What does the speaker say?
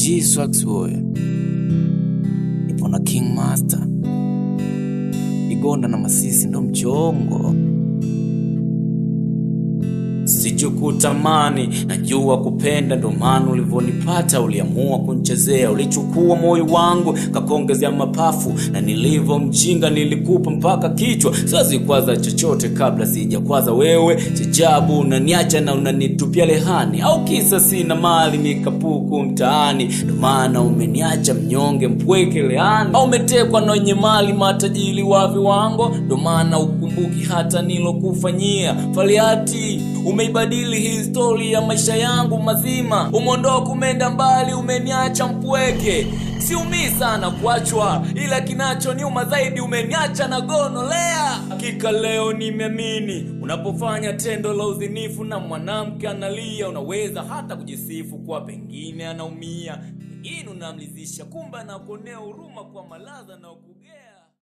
G Swax boy, ipo na King Master, Igonda na Masisi ndo mchongo. Sijukutamani, najua kupenda, ndo maana ulivonipata uliamua kunchezea. Ulichukua moyo wangu kakongezea mapafu, na nilivyo mjinga nilikupa mpaka kichwa. Siwezi kwaza chochote kabla sijakwaza wewe. Chajabu unaniacha na unanitupia lehani, au kisa sina mali mikapuku mtaani. Ndo maana umeniacha mnyonge mpweke leani, au umetekwa na wenye mali matajiri wa viwango. Ndo maana ukumbuki hata nilokufanyia. Faliati umeibadili historia ya maisha yangu mazima. Umondoka umeenda mbali, umeniacha mpweke. Siumii sana kuachwa, ila kinachoniuma zaidi umeniacha na gonolea. Hakika leo nimeamini, unapofanya tendo la uzinifu na mwanamke analia, unaweza hata kujisifu kwa pengine anaumia. Pengine unamlizisha, kumbe anakuonea huruma kwa malaza na ukugea.